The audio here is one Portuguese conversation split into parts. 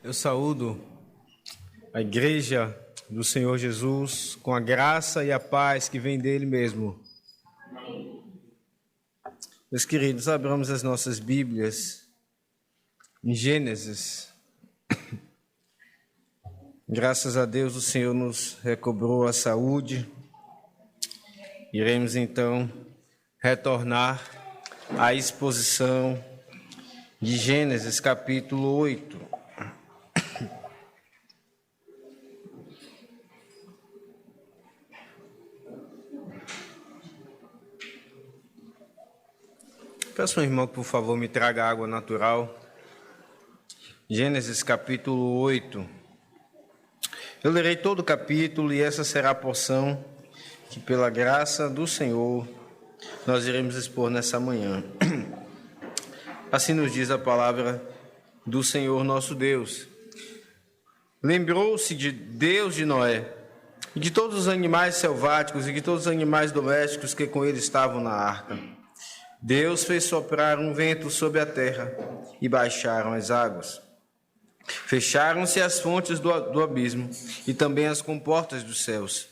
Eu saúdo a Igreja do Senhor Jesus com a graça e a paz que vem dele mesmo. Meus queridos, abramos as nossas Bíblias em Gênesis. Graças a Deus o Senhor nos recobrou a saúde. Iremos então retornar à exposição de Gênesis capítulo 8. Peço ao irmão que, por favor, me traga água natural. Gênesis capítulo 8. Eu lerei todo o capítulo e essa será a porção que, pela graça do Senhor, nós iremos expor nessa manhã. Assim nos diz a palavra do Senhor nosso Deus. Lembrou-se de Deus de Noé, e de todos os animais selváticos e de todos os animais domésticos que com ele estavam na arca. Deus fez soprar um vento sobre a terra e baixaram as águas. Fecharam-se as fontes do abismo e também as comportas dos céus.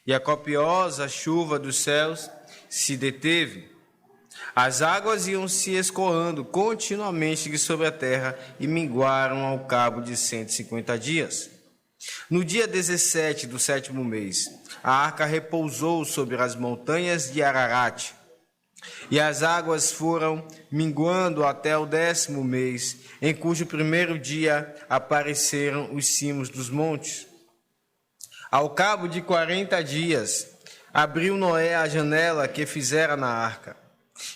E a copiosa chuva dos céus se deteve. As águas iam se escoando continuamente sobre a terra e minguaram ao cabo de 150 dias. No dia 17 do 7º mês, a arca repousou sobre as montanhas de Ararat. E as águas foram minguando até o 10º mês, em cujo primeiro dia apareceram os cimos dos montes. Ao cabo de 40 dias, abriu Noé a janela que fizera na arca,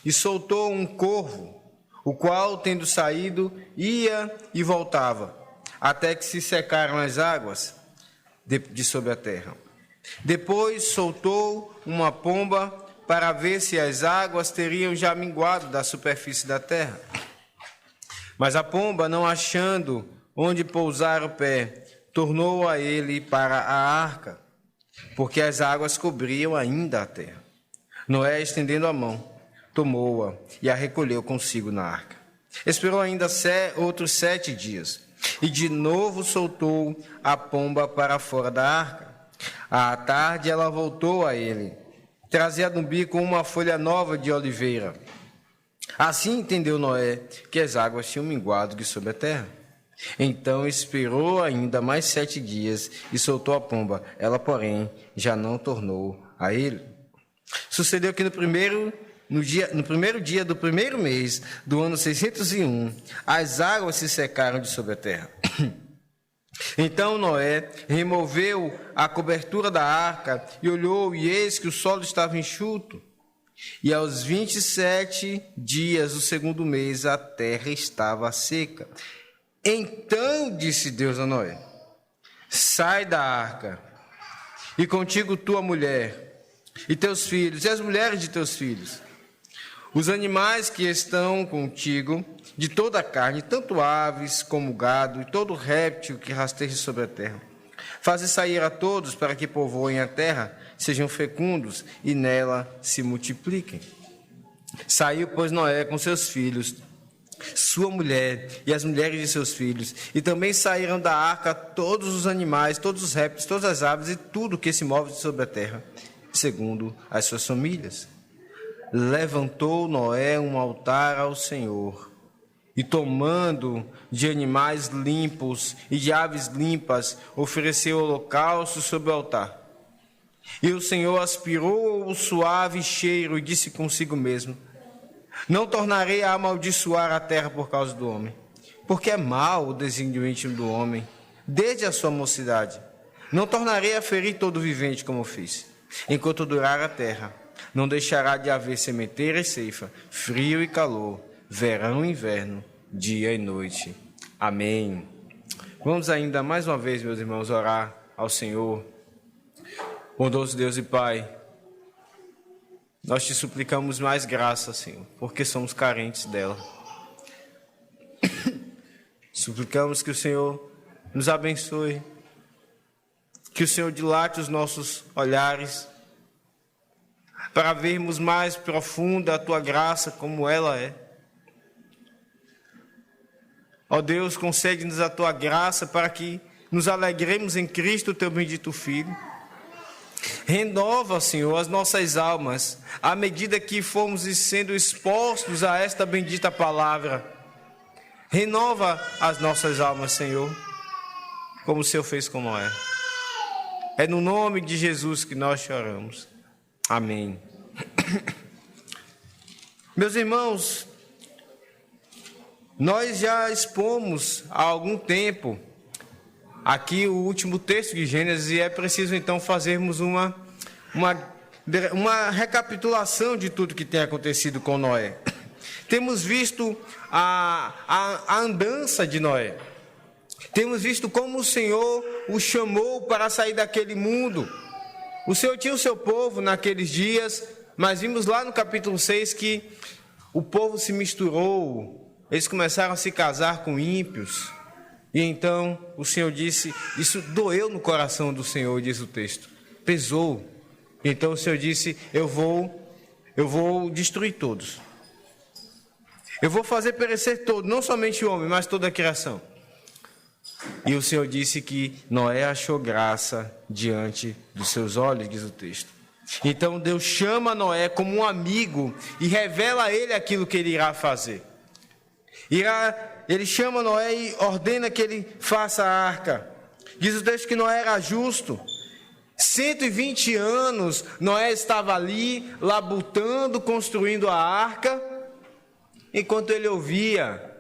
e soltou um corvo, o qual, tendo saído, ia e voltava, até que se secaram as águas de sobre a terra. Depois soltou uma pomba, para ver se as águas teriam já minguado da superfície da terra. Mas a pomba, não achando onde pousar o pé, tornou a ele para a arca, porque as águas cobriam ainda a terra. Noé, estendendo a mão, tomou-a e a recolheu consigo na arca. Esperou ainda outros 7 dias, e de novo soltou a pomba para fora da arca. À tarde ela voltou a ele, trazia no bico uma folha nova de oliveira. Assim entendeu Noé que as águas tinham minguado de sobre a terra. Então esperou ainda mais 7 dias e soltou a pomba. Ela, porém, já não tornou a ele. Sucedeu que no primeiro dia do primeiro mês do ano 601, as águas se secaram de sobre a terra. Então Noé removeu a cobertura da arca e olhou, e eis que o solo estava enxuto. E aos 27 dias do 2º mês a terra estava seca. Então disse Deus a Noé: sai da arca, e contigo tua mulher, e teus filhos, e as mulheres de teus filhos, os animais que estão contigo, de toda a carne, tanto aves como gado, e todo réptil que rasteja sobre a terra. Faze sair a todos para que povoem a terra, sejam fecundos e nela se multipliquem. Saiu, pois, Noé com seus filhos, sua mulher e as mulheres de seus filhos, e também saíram da arca todos os animais, todos os répteis, todas as aves e tudo que se move sobre a terra, segundo as suas famílias. Levantou Noé um altar ao Senhor, e tomando de animais limpos e de aves limpas, ofereceu holocausto sobre o altar. E o Senhor aspirou o suave cheiro e disse consigo mesmo: não tornarei a amaldiçoar a terra por causa do homem, porque é mau o desígnio íntimo do homem, desde a sua mocidade. Não tornarei a ferir todo vivente como fiz. Enquanto durar a terra, não deixará de haver sementeira e ceifa, frio e calor, verão e inverno, dia e noite. Amém. Vamos ainda mais uma vez, meus irmãos, orar ao Senhor. Bondoso Deus e Pai, nós te suplicamos mais graça, Senhor, porque somos carentes dela. Suplicamos que o Senhor nos abençoe, que o Senhor dilate os nossos olhares, para vermos mais profunda a Tua graça como ela é. Ó Deus, concede-nos a tua graça para que nos alegremos em Cristo, teu bendito Filho. Renova, Senhor, as nossas almas, à medida que formos sendo expostos a esta bendita palavra. Renova as nossas almas, Senhor, como o Senhor fez com Noé. É no nome de Jesus que nós choramos. Amém. Meus irmãos, nós já expomos há algum tempo aqui o último texto de Gênesis e é preciso então fazermos uma recapitulação de tudo que tem acontecido com Noé. Temos visto a andança de Noé. Temos visto como o Senhor o chamou para sair daquele mundo. O Senhor tinha o seu povo naqueles dias, mas vimos lá no capítulo 6 que o povo se misturou, eles começaram a se casar com ímpios. E então o Senhor disse, isso doeu no coração do Senhor, diz o texto, pesou. Então o Senhor disse, eu vou destruir todos. Eu vou fazer perecer todos, não somente o homem, mas toda a criação. E o Senhor disse que Noé achou graça diante dos seus olhos, diz o texto. Então Deus chama Noé como um amigo e revela a ele aquilo que ele irá fazer. Ele chama Noé e ordena que ele faça a arca. Diz o texto que Noé era justo. 120 anos Noé estava ali, labutando, construindo a arca, enquanto ele ouvia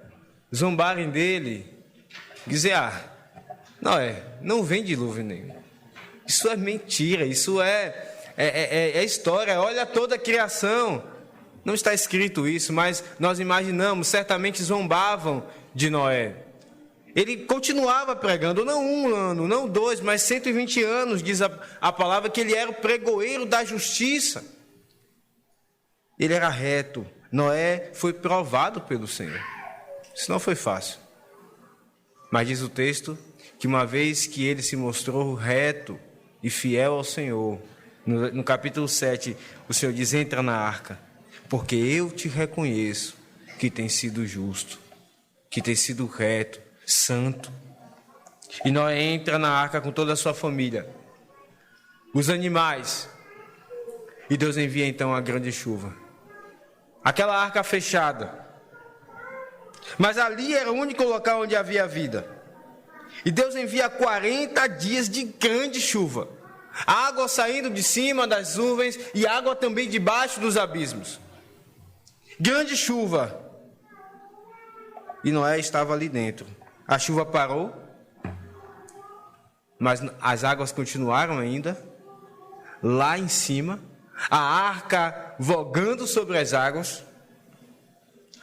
zombarem dele, dizer, Noé, não vem dilúvio nenhum. Isso é mentira, isso é história, olha toda a criação. Não está escrito isso, mas nós imaginamos, certamente zombavam de Noé. Ele continuava pregando, não 1 ano, não 2, mas 120 anos, diz a palavra, que ele era o pregoeiro da justiça. Ele era reto. Noé foi provado pelo Senhor. Isso não foi fácil. Mas diz o texto que uma vez que ele se mostrou reto e fiel ao Senhor, no capítulo 7, o Senhor diz, entra na arca. Porque eu te reconheço que tem sido justo, que tem sido reto, santo. E Noé entra na arca com toda a sua família, os animais. E Deus envia então a grande chuva. Aquela arca fechada. Mas ali era o único local onde havia vida. E Deus envia 40 dias de grande chuva. Água saindo de cima das nuvens e água também debaixo dos abismos. Grande chuva. E Noé estava ali dentro. A chuva parou, mas as águas continuaram ainda lá em cima, a arca vogando sobre as águas,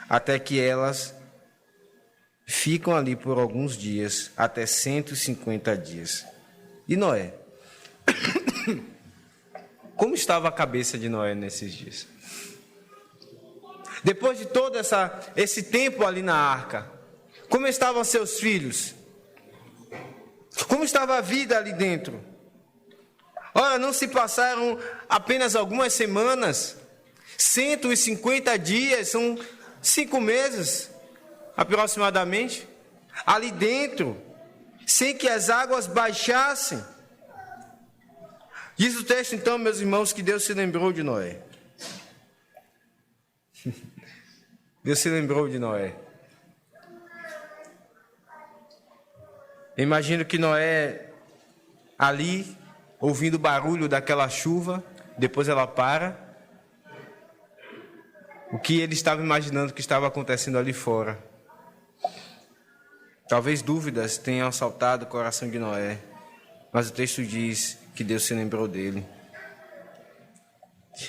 até que elas ficam ali por alguns dias, até 150 dias. E Noé? Como estava a cabeça de Noé nesses dias? Depois de todo esse tempo ali na arca, como estavam seus filhos? Como estava a vida ali dentro? Ora, não se passaram apenas algumas semanas, 150 dias, são 5 meses aproximadamente, ali dentro, sem que as águas baixassem. Diz o texto então, meus irmãos, que Deus se lembrou de Noé. Deus se lembrou de Noé. Eu imagino que Noé, ali, ouvindo o barulho daquela chuva, depois ela para. O que ele estava imaginando que estava acontecendo ali fora. Talvez dúvidas tenham assaltado o coração de Noé, mas o texto diz que Deus se lembrou dele.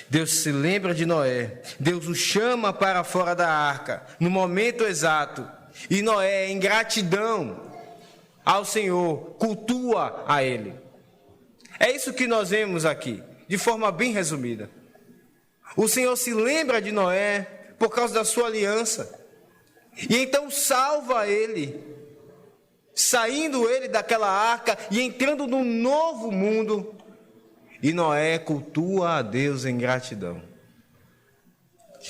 Deus se lembra de Noé, Deus o chama para fora da arca, no momento exato, e Noé, em gratidão ao Senhor, cultua a Ele. É isso que nós vemos aqui, de forma bem resumida. O Senhor se lembra de Noé por causa da sua aliança, e então salva ele, saindo ele daquela arca e entrando num novo mundo. E Noé cultua a Deus em gratidão.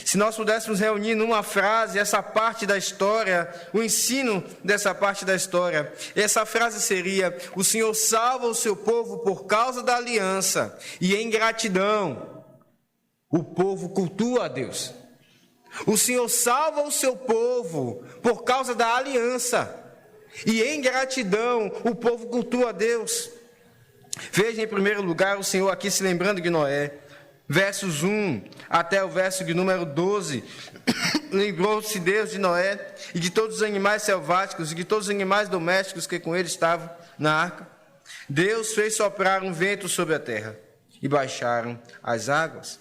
Se nós pudéssemos reunir numa frase essa parte da história, o ensino dessa parte da história, essa frase seria: o Senhor salva o seu povo por causa da aliança, e em gratidão o povo cultua a Deus. O Senhor salva o seu povo por causa da aliança, e em gratidão o povo cultua a Deus. Veja, em primeiro lugar, o Senhor aqui se lembrando de Noé. Versos 1 até o verso de número 12, lembrou-se Deus de Noé e de todos os animais selváticos e de todos os animais domésticos que com ele estavam na arca. Deus fez soprar um vento sobre a terra e baixaram as águas.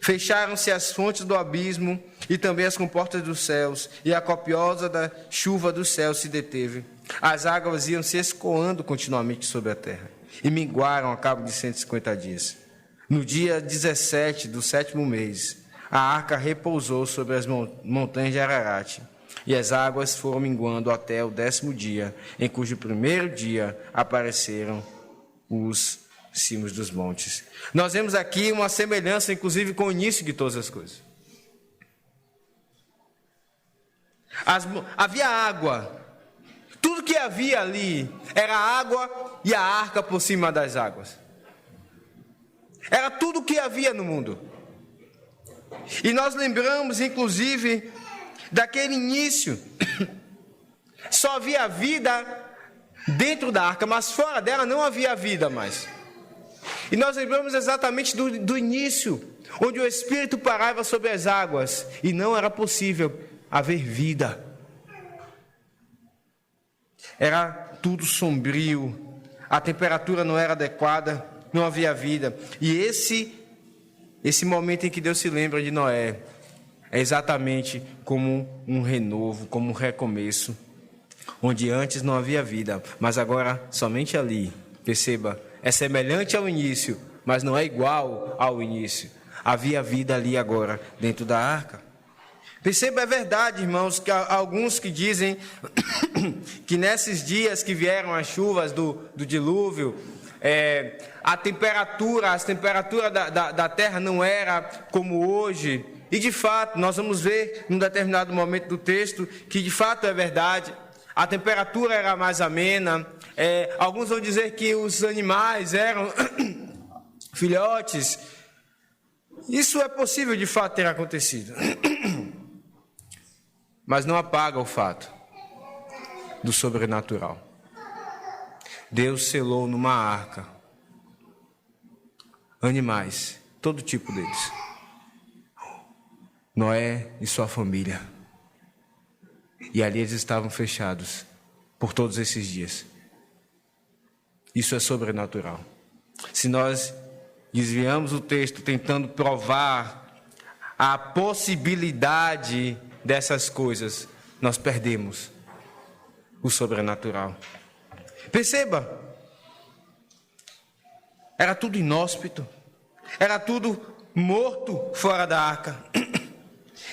Fecharam-se as fontes do abismo e também as comportas dos céus, e a copiosa da chuva do céu se deteve. As águas iam se escoando continuamente sobre a terra e minguaram ao cabo de 150 dias. No dia 17 do 7º mês, a arca repousou sobre as montanhas de Ararat, e as águas foram minguando até o 10º dia, em cujo primeiro dia apareceram os cimos dos montes. Nós vemos aqui uma semelhança, inclusive, com o início de todas as coisas. Havia água. Tudo que havia ali era água e a arca por cima das águas. Era tudo o que havia no mundo. E nós lembramos, inclusive, daquele início. Só havia vida dentro da arca, mas fora dela não havia vida mais. E nós lembramos exatamente do início, onde o Espírito parava sobre as águas e não era possível haver vida. Era tudo sombrio, a temperatura não era adequada, não havia vida. E esse momento em que Deus se lembra de Noé é exatamente como um renovo, como um recomeço, onde antes não havia vida, mas agora somente ali. Perceba, é semelhante ao início, mas não é igual ao início. Havia vida ali agora, dentro da arca. Perceba, é verdade, irmãos, que há alguns que dizem que nesses dias que vieram as chuvas do dilúvio, as temperaturas da terra não era como hoje. E de fato, nós vamos ver num determinado momento do texto que de fato é verdade. A temperatura era mais amena. Alguns vão dizer que os animais eram filhotes. Isso é possível de fato ter acontecido. Mas não apaga o fato do sobrenatural. Deus selou numa arca animais, todo tipo deles. Noé e sua família. E ali eles estavam fechados por todos esses dias. Isso é sobrenatural. Se nós desviamos o texto tentando provar a possibilidade dessas coisas, nós perdemos o sobrenatural. Perceba, era tudo inóspito, era tudo morto fora da arca.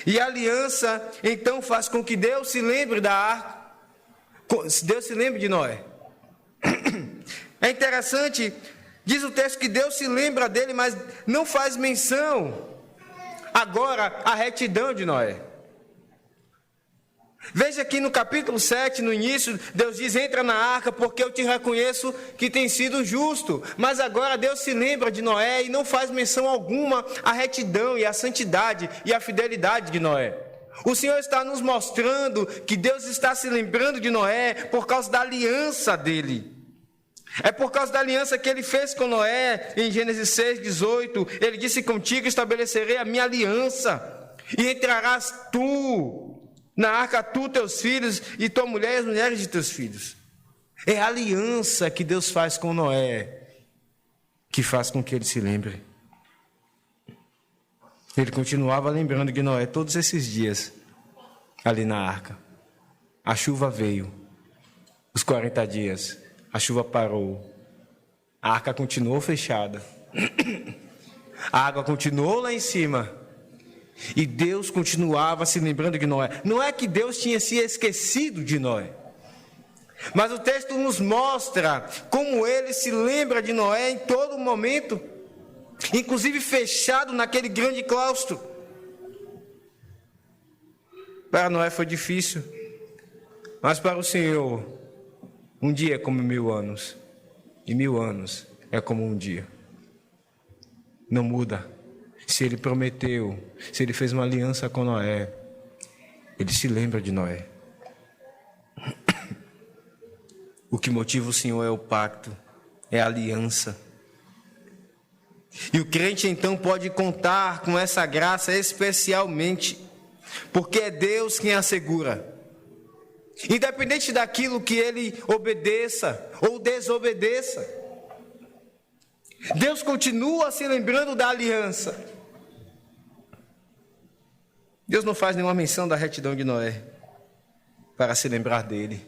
E a aliança então faz com que Deus se lembre da arca, Deus se lembre de Noé. É interessante, diz o texto que Deus se lembra dele, mas não faz menção agora à retidão de Noé. Veja aqui no capítulo 7, no início, Deus diz: entra na arca porque eu te reconheço que tem sido justo. Mas agora Deus se lembra de Noé e não faz menção alguma à retidão e à santidade e à fidelidade de Noé. O Senhor está nos mostrando que Deus está se lembrando de Noé por causa da aliança dele. É por causa da aliança que ele fez com Noé em Gênesis 6:18. Ele disse: contigo estabelecerei a minha aliança e entrarás tu na arca, tu, teus filhos, e tua mulher e as mulheres de teus filhos. É a aliança que Deus faz com Noé que faz com que ele se lembre. Ele continuava lembrando de Noé todos esses dias ali na arca. A chuva veio, os 40 dias, a chuva parou, a arca continuou fechada, a água continuou lá em cima. E Deus continuava se lembrando de Noé. Não é que Deus tinha se esquecido de Noé, mas o texto nos mostra como ele se lembra de Noé em todo momento, inclusive fechado naquele grande claustro. Para Noé foi difícil, mas para o Senhor, um dia é como 1000 anos, e 1000 anos é como um dia. Não muda. Se ele prometeu, se ele fez uma aliança com Noé, ele se lembra de Noé. O que motiva o Senhor é o pacto, é a aliança. E o crente então pode contar com essa graça especialmente, porque é Deus quem assegura. Independente daquilo que ele obedeça ou desobedeça, Deus continua se lembrando da aliança. Deus não faz nenhuma menção da retidão de Noé para se lembrar dele.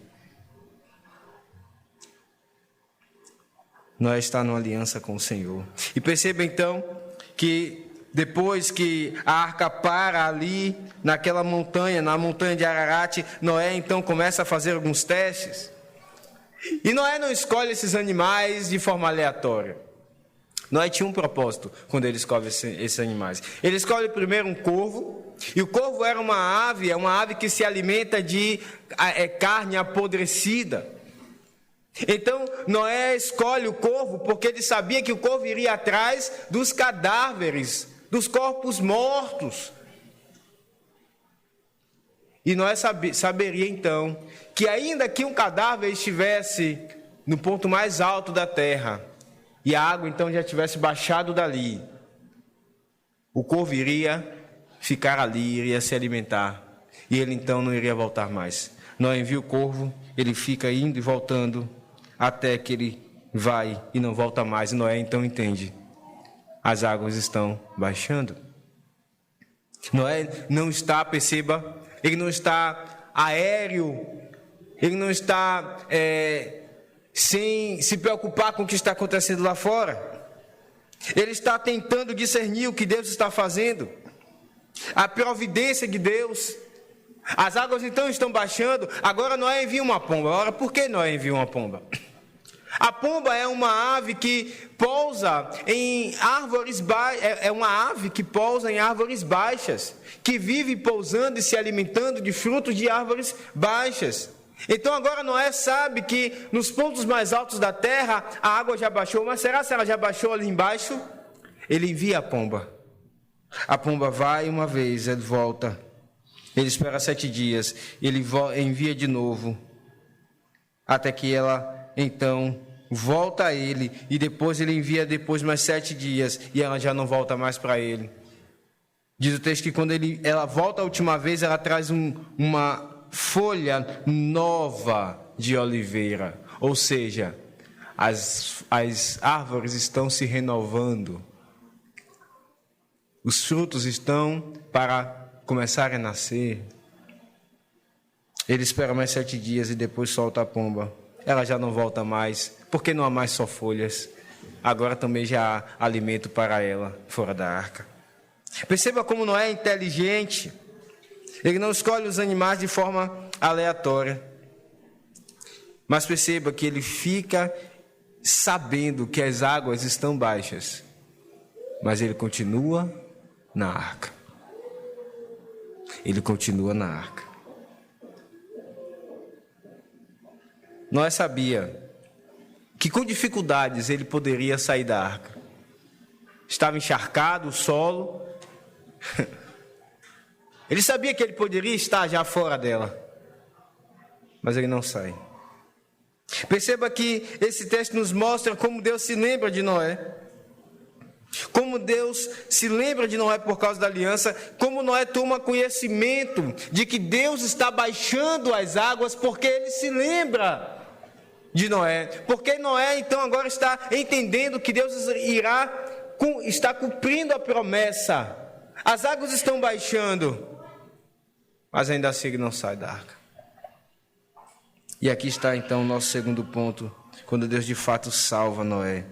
Noé está numa aliança com o Senhor. E perceba então que depois que a arca para ali naquela montanha, na montanha de Ararat, Noé então começa a fazer alguns testes. E Noé não escolhe esses animais de forma aleatória. Noé tinha um propósito quando ele escolhe esses animais. Ele escolhe primeiro um corvo, e o corvo era uma ave que se alimenta de carne apodrecida. Então Noé escolhe o corvo porque ele sabia que o corvo iria atrás dos cadáveres, dos corpos mortos. E Noé saberia então que ainda que um cadáver estivesse no ponto mais alto da terra, e a água então já tivesse baixado dali, o corvo iria ficar ali, iria se alimentar, e ele então não iria voltar mais. Noé envia o corvo, ele fica indo e voltando, até que ele vai e não volta mais. E Noé então entende, as águas estão baixando. Noé não está, perceba, ele não está aéreo, ele não está sem se preocupar com o que está acontecendo lá fora. Ele está tentando discernir o que Deus está fazendo, a providência de Deus. As águas então estão baixando. Agora Noé envia uma pomba. Ora, por que Noé envia uma pomba? A pomba é uma ave que pousa em árvores baixas, é uma ave que pousa em árvores baixas, que vive pousando e se alimentando de frutos de árvores baixas. Então agora Noé sabe que nos pontos mais altos da terra a água já baixou, mas será se ela já baixou ali embaixo? Ele envia a pomba. A pomba vai uma vez, ele volta. Ele espera 7 dias, ele envia de novo, até que ela então volta a ele, e depois ele envia depois mais 7 dias, e ela já não volta mais para ele. Diz o texto que quando ela volta a última vez, ela traz uma folha nova de oliveira, ou seja, as árvores estão se renovando, os frutos estão para começar a nascer. Ele espera mais 7 dias e depois solta a pomba. Ela já não volta mais, porque não há mais só folhas. Agora também já há alimento para ela fora da arca. Perceba como Noé é inteligente. Ele não escolhe os animais de forma aleatória. Mas perceba que ele fica sabendo que as águas estão baixas. Mas ele continua na arca. Ele continua na arca. Noé sabia que com dificuldades ele poderia sair da arca. Estava encharcado o solo. Ele sabia que ele poderia estar já fora dela. Mas ele não sai. Perceba que esse texto nos mostra como Deus se lembra de Noé. Como Deus se lembra de Noé por causa da aliança, como Noé toma conhecimento de que Deus está baixando as águas, porque ele se lembra de Noé. Porque Noé então agora está entendendo que Deus está cumprindo a promessa. As águas estão baixando, mas ainda assim ele não sai da arca. E aqui está então o nosso segundo ponto, quando Deus de fato salva Noé.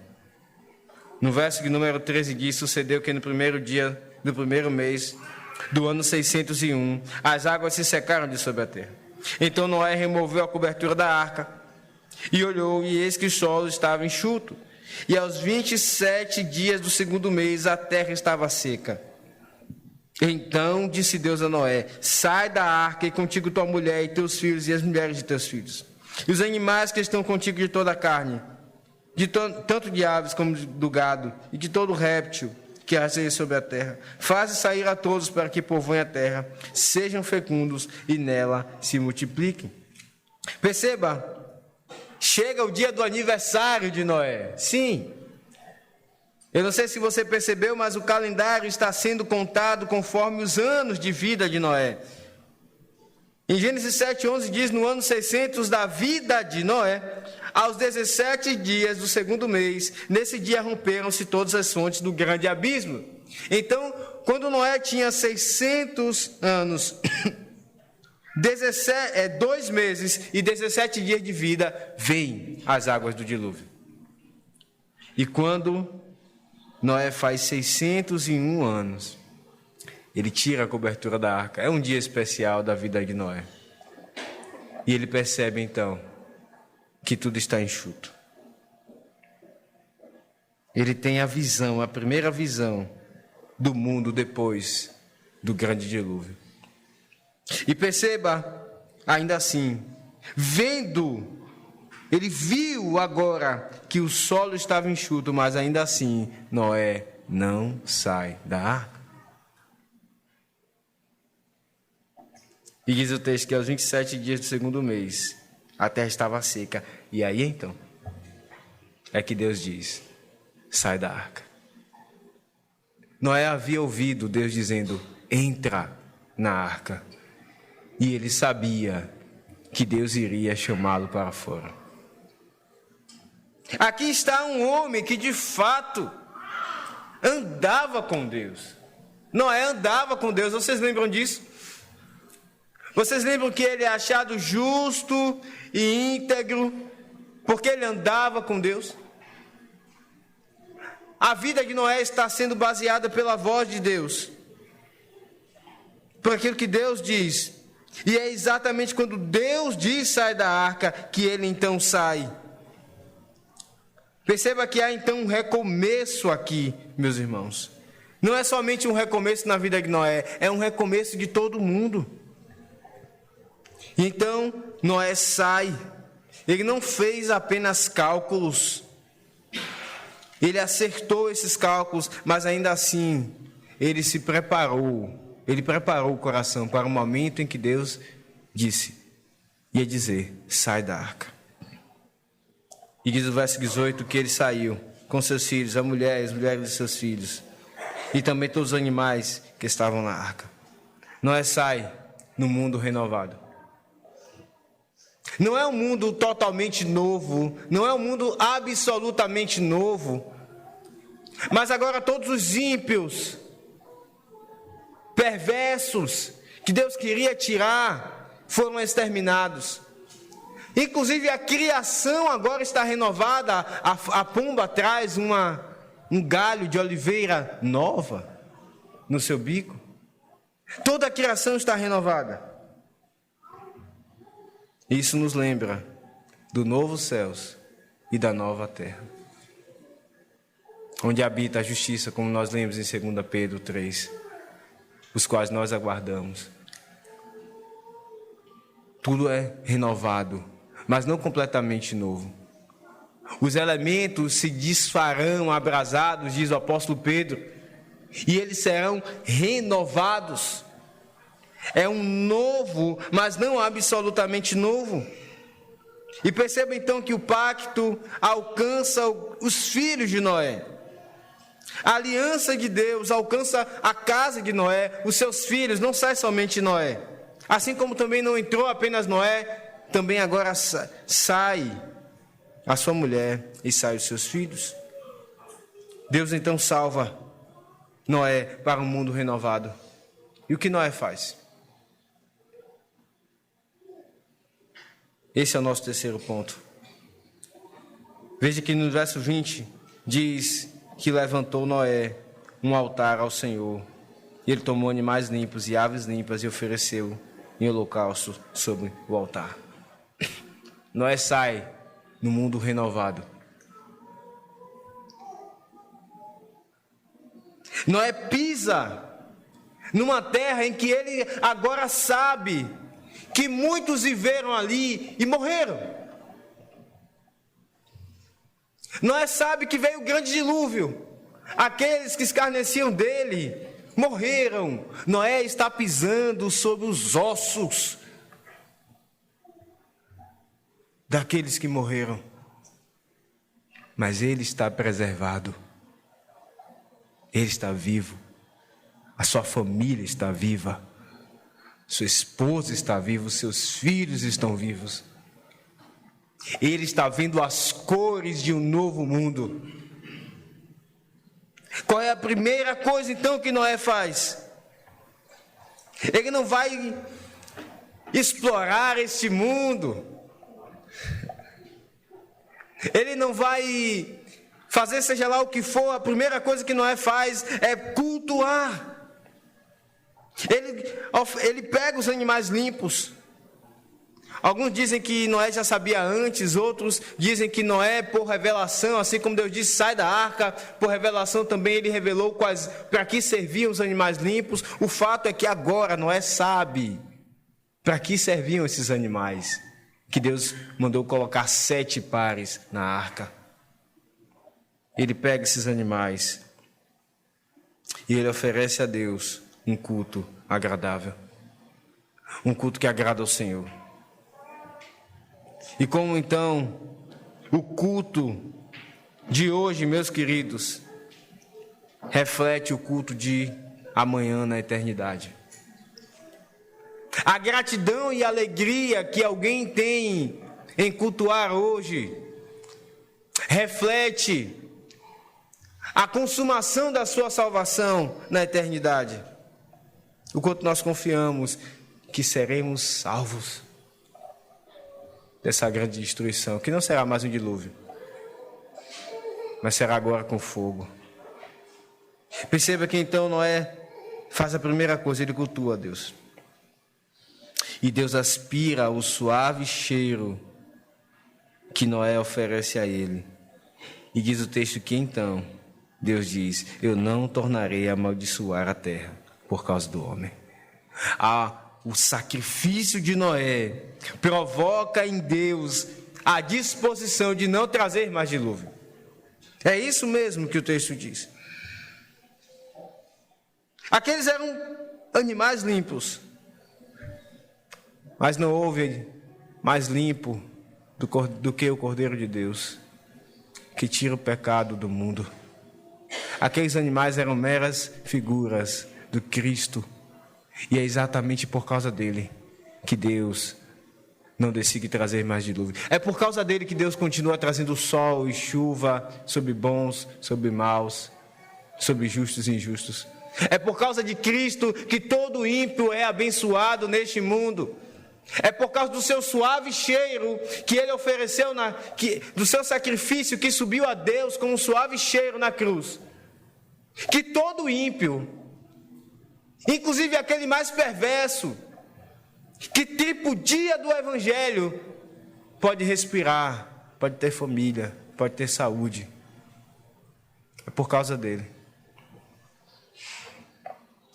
No verso de número 13 diz: sucedeu que no primeiro dia do primeiro mês do ano 601, as águas se secaram de sobre a terra. Então Noé removeu a cobertura da arca e olhou, e eis que o solo estava enxuto. E aos 27 dias do segundo mês a terra estava seca. Então disse Deus a Noé: sai da arca, e contigo tua mulher e teus filhos e as mulheres de teus filhos, e os animais que estão contigo de toda a carne, tanto de aves como do gado, e de todo réptil que rasteja sobre a terra. Faze sair a todos para que povoem a terra, sejam fecundos e nela se multipliquem. Perceba, chega o dia do aniversário de Noé. Sim. Eu não sei se você percebeu, mas o calendário está sendo contado conforme os anos de vida de Noé. Em Gênesis 7:11 diz: no ano 600 da vida de Noé, aos 17 dias do segundo mês, nesse dia romperam-se todas as fontes do grande abismo. Então, quando Noé tinha 600 anos, 2 meses e 17 dias de vida, vêm as águas do dilúvio. E quando Noé faz 601 anos, ele tira a cobertura da arca. É um dia especial da vida de Noé. E ele percebe então que tudo está enxuto. Ele tem a visão, a primeira visão do mundo depois do grande dilúvio. E perceba, ainda assim, ele viu agora que o solo estava enxuto, mas ainda assim Noé não sai da arca. E diz o texto que aos 27 dias do segundo mês, a terra estava seca. E aí então, é que Deus diz: sai da arca. Noé havia ouvido Deus dizendo: entra na arca. E ele sabia que Deus iria chamá-lo para fora. Aqui está um homem que de fato andava com Deus. Noé andava com Deus, vocês lembram disso? Vocês lembram que ele é achado justo e íntegro porque ele andava com Deus? A vida de Noé está sendo baseada pela voz de Deus, por aquilo que Deus diz. E é exatamente quando Deus diz sai da arca que ele então sai. Perceba que há então um recomeço aqui, meus irmãos. Não é somente um recomeço na vida de Noé, é um recomeço de todo mundo. Então Noé sai. Ele não fez apenas cálculos, ele acertou esses cálculos, mas ainda assim ele se preparou. Ele preparou o coração para o momento em que Deus ia dizer: sai da arca. E diz o verso 18 que ele saiu com seus filhos, as mulheres de seus filhos, e também todos os animais que estavam na arca. Noé sai no mundo renovado. Não é um mundo totalmente novo, não é um mundo absolutamente novo, mas agora todos os ímpios, perversos, que Deus queria tirar, foram exterminados. Inclusive a criação agora está renovada. A pomba traz um galho de oliveira nova no seu bico. Toda a criação está renovada. Isso nos lembra do novo céus e da nova terra, onde habita a justiça, como nós lemos em 2 Pedro 3, os quais nós aguardamos. Tudo é renovado, mas não completamente novo. Os elementos se desfarão abrasados, diz o apóstolo Pedro, e eles serão renovados. É um novo, mas não absolutamente novo. E perceba então que o pacto alcança os filhos de Noé. A aliança de Deus alcança a casa de Noé, os seus filhos, não sai somente Noé. Assim como também não entrou apenas Noé, também agora sai a sua mulher e sai os seus filhos. Deus então salva Noé para um mundo renovado. E o que Noé faz? Esse é o nosso terceiro ponto. Veja que no verso 20 diz que levantou Noé um altar ao Senhor. E ele tomou animais limpos e aves limpas e ofereceu em holocausto sobre o altar. Noé sai no mundo renovado. Noé pisa numa terra em que ele agora sabe que muitos viveram ali e morreram. Noé sabe que veio o grande dilúvio. Aqueles que escarneciam dele morreram. Noé está pisando sobre os ossos daqueles que morreram. Mas ele está preservado. Ele está vivo. A sua família está viva. Sua esposa está viva. Seus filhos estão vivos. Ele está vendo as cores de um novo mundo. Qual é a primeira coisa então que Noé faz? Ele não vai explorar este mundo. Ele não vai fazer seja lá o que for. A primeira coisa que Noé faz é cultuar. Ele pega os animais limpos. Alguns dizem que Noé já sabia antes, outros dizem que Noé, por revelação, assim como Deus disse, sai da arca, por revelação também ele revelou para que serviam os animais limpos. O fato é que agora Noé sabe para que serviam esses animais, que Deus mandou colocar 7 pares na arca. Ele pega esses animais e ele oferece a Deus um culto agradável, um culto que agrada ao Senhor. E como então o culto de hoje, meus queridos, reflete o culto de amanhã na eternidade. A gratidão e a alegria que alguém tem em cultuar hoje reflete a consumação da sua salvação na eternidade. O quanto nós confiamos que seremos salvos dessa grande destruição, que não será mais um dilúvio, mas será agora com fogo. Perceba que então Noé faz a primeira coisa, ele cultua a Deus. E Deus aspira o suave cheiro que Noé oferece a ele. E diz o texto que então Deus diz: eu não tornarei a amaldiçoar a terra por causa do homem. O sacrifício de Noé provoca em Deus a disposição de não trazer mais dilúvio. É isso mesmo que o texto diz. Aqueles eram animais limpos, mas não houve mais limpo do que o Cordeiro de Deus, que tira o pecado do mundo. Aqueles animais eram meras figuras do Cristo. E é exatamente por causa dele que Deus não decide trazer mais dilúvio. É por causa dele que Deus continua trazendo sol e chuva sobre bons, sobre maus, sobre justos e injustos. É por causa de Cristo que todo ímpio é abençoado neste mundo. É por causa do seu suave cheiro que ele ofereceu, do seu sacrifício que subiu a Deus com um suave cheiro na cruz, que todo ímpio, inclusive aquele mais perverso, que tripudia do Evangelho, pode respirar, pode ter família, pode ter saúde. É por causa dele.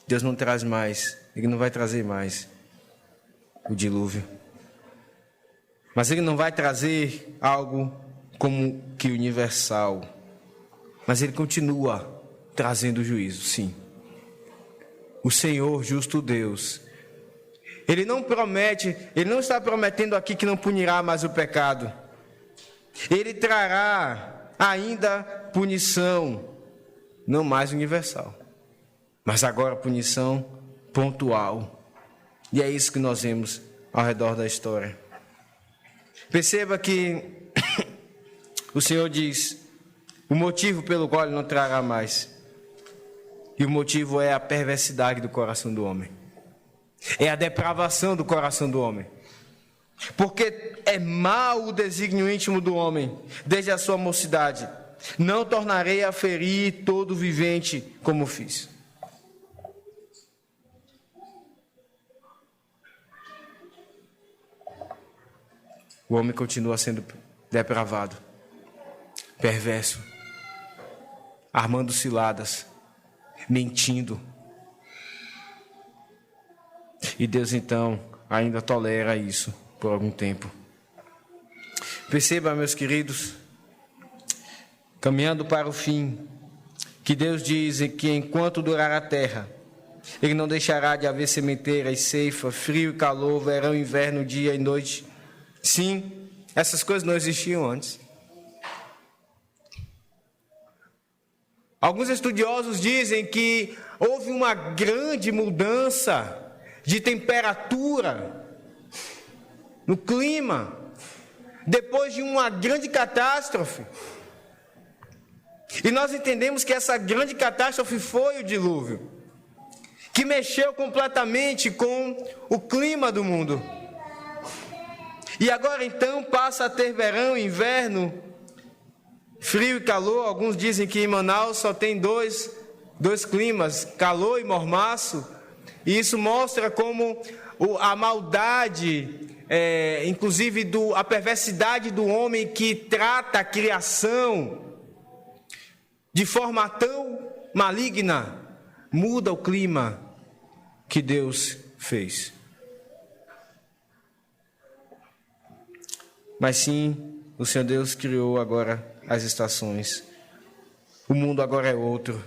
Deus não traz mais, ele não vai trazer mais o dilúvio. Mas ele não vai trazer algo como que universal. Mas ele continua trazendo juízo, sim. O Senhor, justo Deus, Ele não está prometendo aqui que não punirá mais o pecado. Ele trará ainda punição, não mais universal, mas agora punição pontual. E é isso que nós vemos ao redor da história. Perceba que o Senhor diz o motivo pelo qual Ele não trará mais. E o motivo é a perversidade do coração do homem. É a depravação do coração do homem. Porque é mau o desígnio íntimo do homem, desde a sua mocidade. Não tornarei a ferir todo vivente como fiz. O homem continua sendo depravado, perverso, armando ciladas, mentindo. E Deus então ainda tolera isso por algum tempo. Perceba, meus queridos, caminhando para o fim, que Deus diz que enquanto durar a terra, Ele não deixará de haver sementeira e ceifa, frio e calor, verão, inverno, dia e noite. Sim, essas coisas não existiam antes. Alguns estudiosos dizem que houve uma grande mudança de temperatura no clima depois de uma grande catástrofe. E nós entendemos que essa grande catástrofe foi o dilúvio, que mexeu completamente com o clima do mundo. E agora então passa a ter verão e inverno, frio e calor. Alguns dizem que em Manaus só tem dois climas, calor e mormaço. E isso mostra como a maldade, inclusive a perversidade do homem que trata a criação de forma tão maligna, muda o clima que Deus fez. Mas sim, o Senhor Deus criou agora as estações. O mundo agora é outro.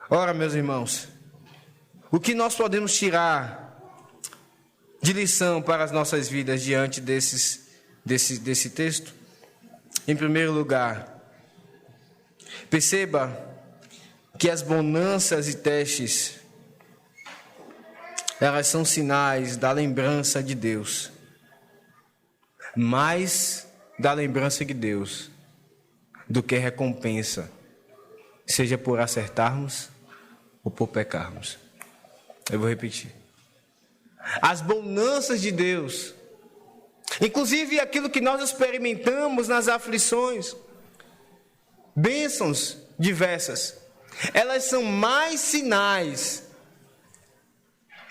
Ora, meus irmãos, o que nós podemos tirar de lição para as nossas vidas diante desse texto? Em primeiro lugar, perceba que as bonanças e testes, elas são sinais da lembrança de Deus. Mais da lembrança de Deus do que recompensa, seja por acertarmos ou por pecarmos. Eu vou repetir. As bonanças de Deus, inclusive aquilo que nós experimentamos nas aflições, bênçãos diversas, elas são mais sinais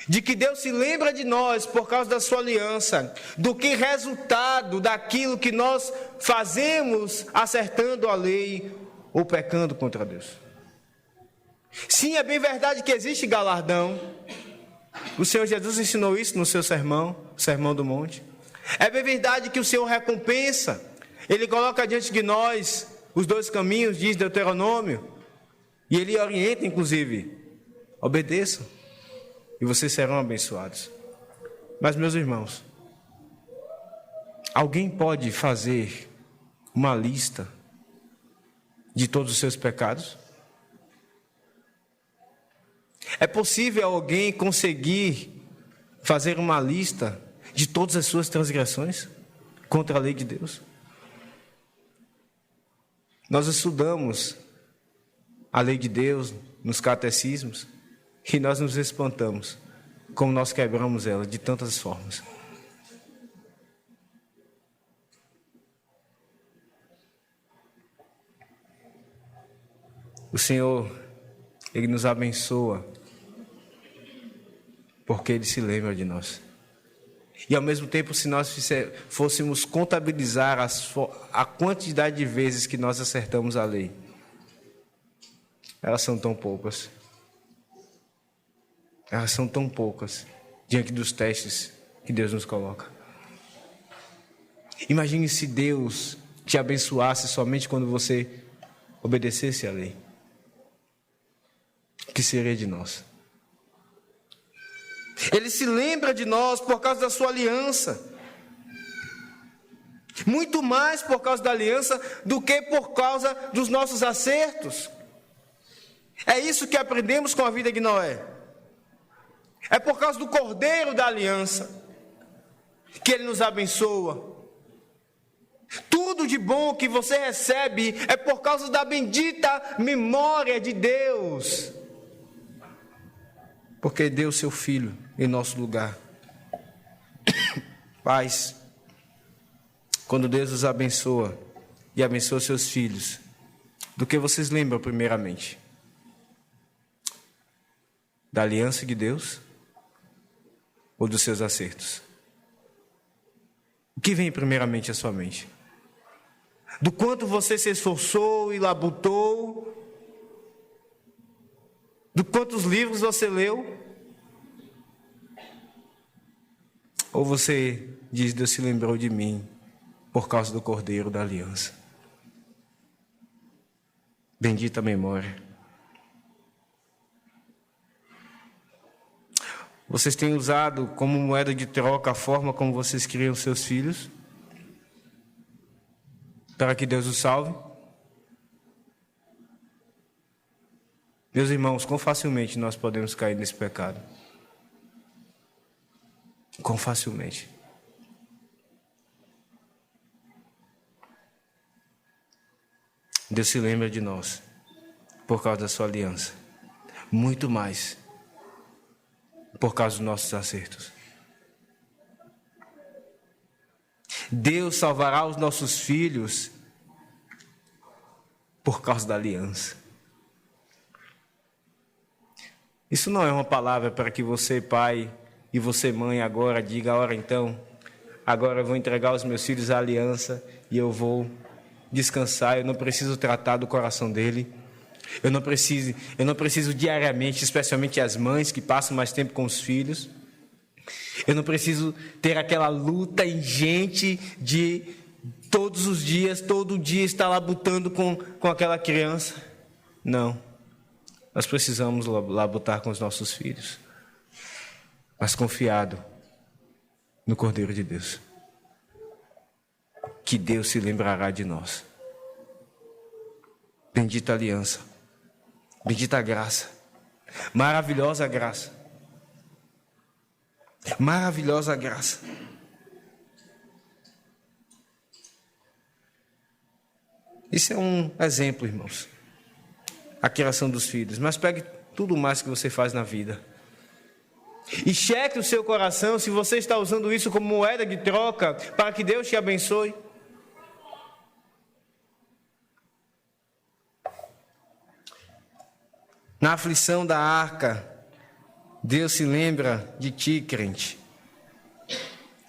de que Deus se lembra de nós por causa da sua aliança, do que resultado daquilo que nós fazemos acertando a lei ou pecando contra Deus. Sim, é bem verdade que existe galardão. O Senhor Jesus ensinou isso no seu sermão, Sermão do Monte. É bem verdade que o Senhor recompensa. Ele coloca diante de nós os dois caminhos, diz Deuteronômio. E Ele orienta, inclusive, obedeçam e vocês serão abençoados. Mas, meus irmãos, alguém pode fazer uma lista de todos os seus pecados? É possível alguém conseguir fazer uma lista de todas as suas transgressões contra a lei de Deus? Nós estudamos a lei de Deus nos catecismos e nós nos espantamos como nós quebramos ela de tantas formas. O Senhor, Ele nos abençoa porque Ele se lembra de nós. E ao mesmo tempo, se nós fôssemos contabilizar a quantidade de vezes que nós acertamos a lei, elas são tão poucas. Elas são tão poucas diante dos testes que Deus nos coloca. Imagine se Deus te abençoasse somente quando você obedecesse a lei. O que seria de nós? Ele se lembra de nós por causa da sua aliança. Muito mais por causa da aliança do que por causa dos nossos acertos. É isso que aprendemos com a vida de Noé. É por causa do Cordeiro da aliança que Ele nos abençoa. Tudo de bom que você recebe é por causa da bendita memória de Deus. Porque deu seu Filho em nosso lugar. Pais, quando Deus os abençoa e abençoa seus filhos, do que vocês lembram primeiramente? Da aliança de Deus ou dos seus acertos? O que vem primeiramente à sua mente? Do quanto você se esforçou e labutou? Do quantos livros você leu? Ou você diz: Deus se lembrou de mim por causa do Cordeiro da Aliança. Bendita memória. Vocês têm usado como moeda de troca a forma como vocês criam seus filhos? Para que Deus os salve? Meus irmãos, quão facilmente nós podemos cair nesse pecado? Quão facilmente? Deus se lembra de nós por causa da sua aliança. Muito mais por causa dos nossos acertos. Deus salvará os nossos filhos por causa da aliança. Isso não é uma palavra para que você, pai, e você, mãe, agora diga: ora então, agora eu vou entregar aos meus filhos a aliança e eu vou descansar, eu não preciso tratar do coração dele. Eu não preciso diariamente, especialmente as mães que passam mais tempo com os filhos. Eu não preciso ter aquela luta ingente de todos os dias, todo dia estar lá lutando com aquela criança. Não. Nós precisamos lá lutar com os nossos filhos, mas confiado no Cordeiro de Deus, que Deus se lembrará de nós. Bendita aliança, bendita graça, maravilhosa graça, maravilhosa graça. Isso é um exemplo, irmãos, a criação dos filhos. Mas pegue tudo mais que você faz na vida e cheque o seu coração se você está usando isso como moeda de troca para que Deus te abençoe. Na aflição da arca, Deus se lembra de ti, crente.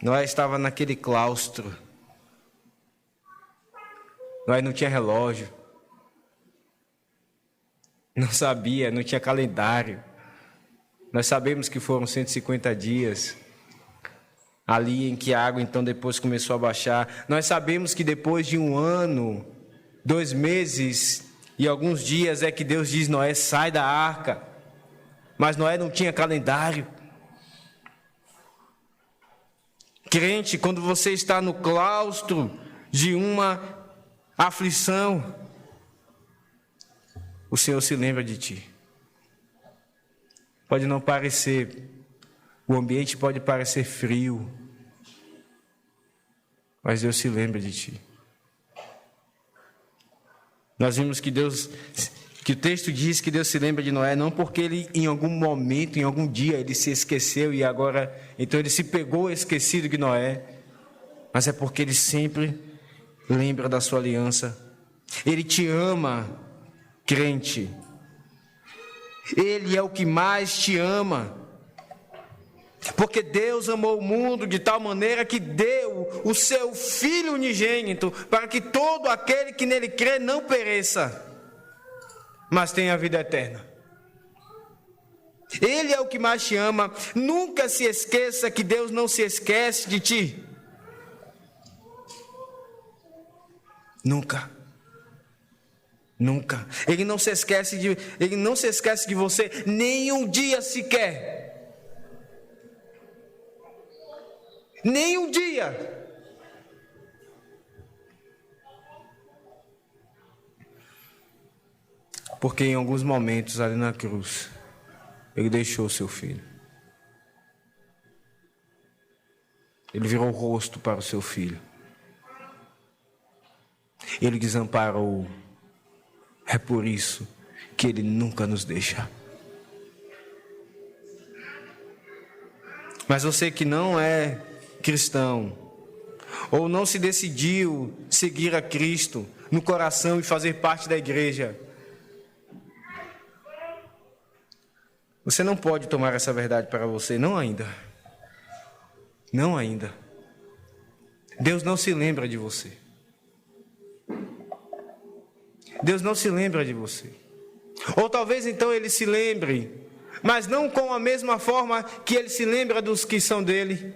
Noé estava naquele claustro. Noé não tinha relógio. Não sabia, não tinha calendário. Nós sabemos que foram 150 dias ali em que a água então depois começou a baixar. Nós sabemos que depois de 1 ano, 2 meses e alguns dias é que Deus diz: Noé, sai da arca. Mas Noé não tinha calendário. Crente, quando você está no claustro de uma aflição, o Senhor se lembra de ti. Pode não parecer, o ambiente pode parecer frio, mas Deus se lembra de ti. Nós vimos que o texto diz que Deus se lembra de Noé, não porque ele em algum momento, em algum dia, ele se esqueceu e agora, então ele se pegou esquecido de Noé, mas é porque ele sempre lembra da sua aliança. Ele te ama, crente. Ele é o que mais te ama. Porque Deus amou o mundo de tal maneira que deu o seu Filho unigênito, para que todo aquele que nele crê não pereça, mas tenha a vida eterna. Ele é o que mais te ama. Nunca se esqueça que Deus não se esquece de ti. Nunca. Nunca. Ele não se esquece de você nem um dia sequer. Nem um dia. Porque em alguns momentos ali na cruz, ele deixou o seu filho. Ele virou o rosto para o seu filho. Ele desamparou. É por isso que ele nunca nos deixa. Mas você que não é cristão, ou não se decidiu seguir a Cristo no coração e fazer parte da igreja, você não pode tomar essa verdade para você, não ainda. Não ainda. Deus não se lembra de você. Deus não se lembra de você. Ou talvez então ele se lembre, mas não com a mesma forma que ele se lembra dos que são dele.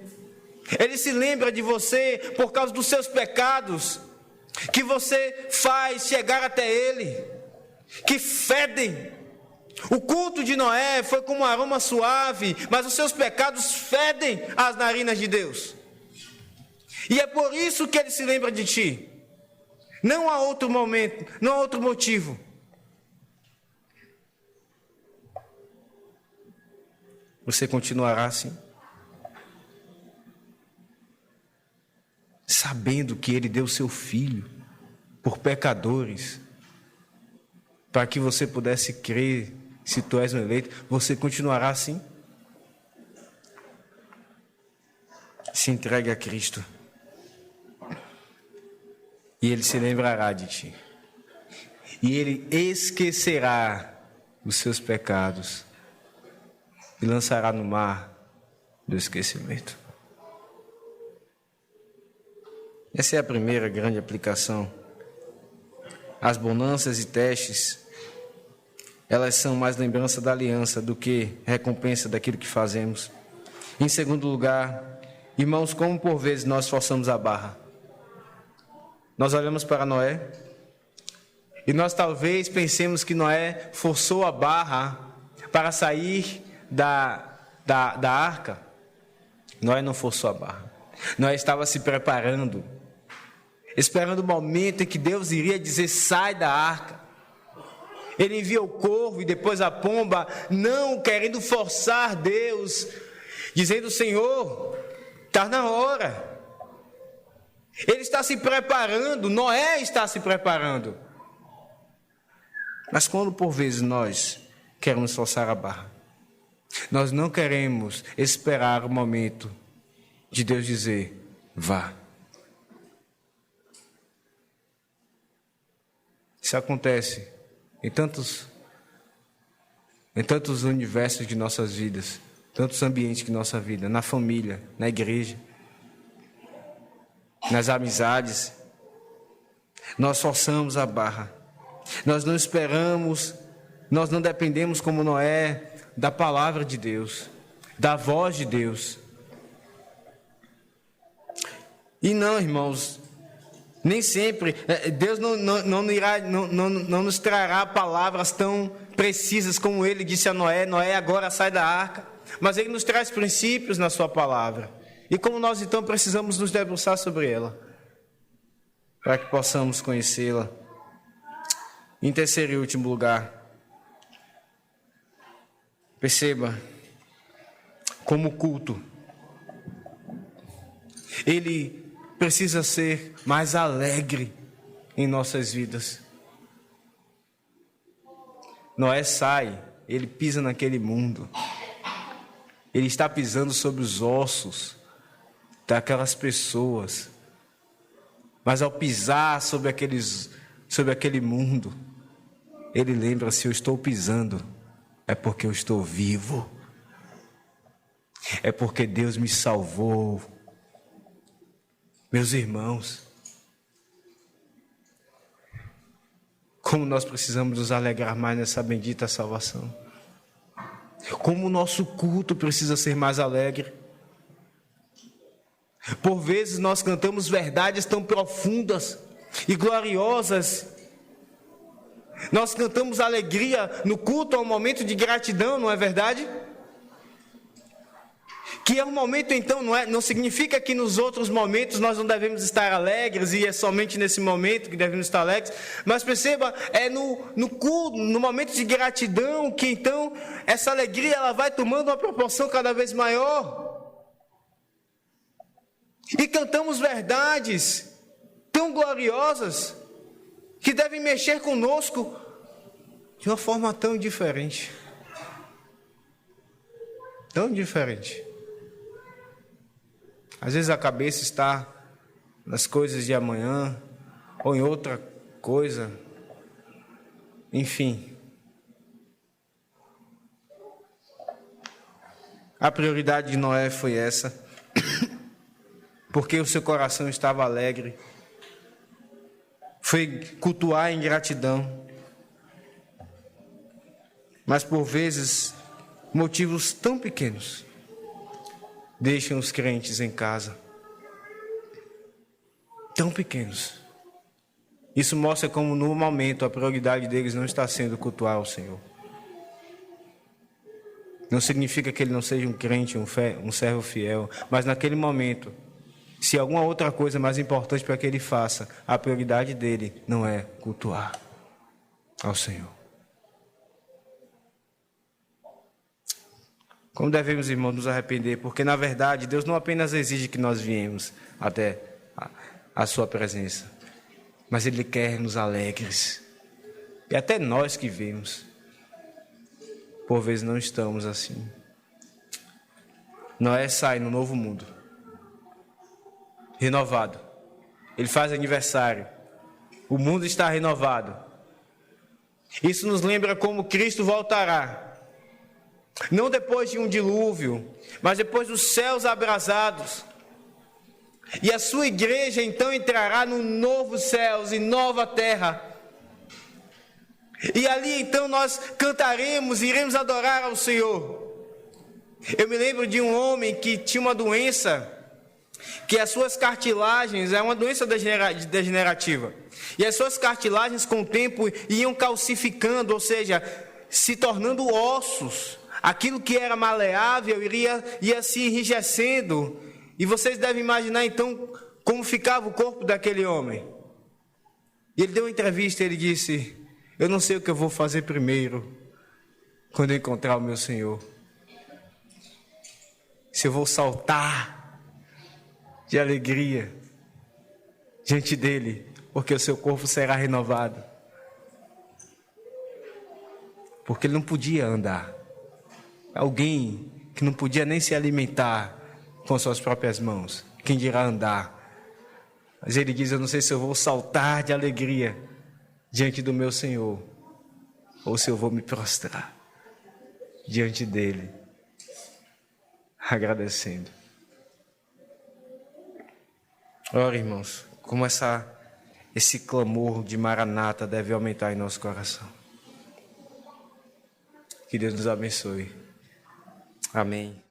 Ele se lembra de você por causa dos seus pecados, que você faz chegar até Ele, que fedem. O culto de Noé foi como um aroma suave, mas os seus pecados fedem as narinas de Deus. E é por isso que Ele se lembra de ti. Não há outro momento, não há outro motivo. Você continuará assim, sabendo que Ele deu seu Filho por pecadores, para que você pudesse crer, se tu és um eleito, você continuará assim? Se entregue a Cristo, e Ele se lembrará de ti, e Ele esquecerá os seus pecados, e lançará no mar do esquecimento. Essa é a primeira grande aplicação. As bonanças e testes, elas são mais lembrança da aliança do que recompensa daquilo que fazemos. Em segundo lugar, irmãos, como por vezes nós forçamos a barra. Nós olhamos para Noé e nós talvez pensemos que Noé forçou a barra para sair da arca. Noé não forçou a barra. Noé estava se preparando, esperando o momento em que Deus iria dizer: sai da arca. Ele envia o corvo e depois a pomba, não querendo forçar Deus, dizendo: Senhor, está na hora. Ele está se preparando, Noé está se preparando. Mas quando por vezes nós queremos forçar a barra, nós não queremos esperar o momento de Deus dizer: vá. Isso acontece em tantos universos de nossas vidas, tantos ambientes de nossa vida, na família, na igreja, nas amizades. Nós forçamos a barra, nós não esperamos, nós não dependemos como Noé da palavra de Deus, da voz de Deus. E não, irmãos, nem sempre, Deus não nos trará palavras tão precisas como Ele disse a Noé: Noé, agora sai da arca. Mas Ele nos traz princípios na sua palavra. E como nós então precisamos nos debruçar sobre ela, para que possamos conhecê-la. Em terceiro e último lugar, perceba como o culto, ele precisa ser mais alegre em nossas vidas. Noé sai, ele pisa naquele mundo, ele está pisando sobre os ossos daquelas pessoas, mas ao pisar sobre aquele mundo, ele lembra-se: eu estou pisando, é porque eu estou vivo, é porque Deus me salvou. Meus irmãos, como nós precisamos nos alegrar mais nessa bendita salvação. Como o nosso culto precisa ser mais alegre. Por vezes nós cantamos verdades tão profundas e gloriosas. Nós cantamos alegria no culto, ao momento de gratidão, não é verdade? Que é um momento, então, não significa que nos outros momentos nós não devemos estar alegres, e é somente nesse momento que devemos estar alegres, mas perceba, é no culto, no momento de gratidão, que então essa alegria ela vai tomando uma proporção cada vez maior. E cantamos verdades tão gloriosas que devem mexer conosco de uma forma tão diferente. Tão diferente. Às vezes a cabeça está nas coisas de amanhã, ou em outra coisa. Enfim. A prioridade de Noé foi essa, porque o seu coração estava alegre. Foi cultuar em gratidão. Mas por vezes, motivos tão pequenos deixam os crentes em casa. Tão pequenos. Isso mostra como no momento a prioridade deles não está sendo cultuar ao Senhor. Não significa que ele não seja um crente, um servo fiel, mas naquele momento, se alguma outra coisa mais importante para que ele faça, a prioridade dele não é cultuar ao Senhor. Como devemos, irmãos, nos arrepender? Porque, na verdade, Deus não apenas exige que nós viemos até a sua presença, mas Ele quer nos alegres. E até nós que vemos, por vezes não estamos assim. Noé sai no novo mundo, renovado. Ele faz aniversário. O mundo está renovado. Isso nos lembra como Cristo voltará. Não depois de um dilúvio, mas depois dos céus abrasados. E a sua igreja então entrará no novo céus e nova terra. E ali então nós cantaremos e iremos adorar ao Senhor. Eu me lembro de um homem que tinha uma doença, que as suas cartilagens, é uma doença degenerativa. E as suas cartilagens com o tempo iam calcificando, ou seja, se tornando ossos. Aquilo que era maleável ia se enrijecendo. E vocês devem imaginar então como ficava o corpo daquele homem. E ele deu uma entrevista e ele disse: eu não sei o que eu vou fazer primeiro quando eu encontrar o meu Senhor. Se eu vou saltar de alegria diante dele, porque o seu corpo será renovado. Porque ele não podia andar. Alguém que não podia nem se alimentar com suas próprias mãos, quem dirá andar? Mas ele diz: eu não sei se eu vou saltar de alegria diante do meu Senhor, ou se eu vou me prostrar diante dele, agradecendo. Ora, irmãos, como esse clamor de Maranata deve aumentar em nosso coração. Que Deus nos abençoe. Amém.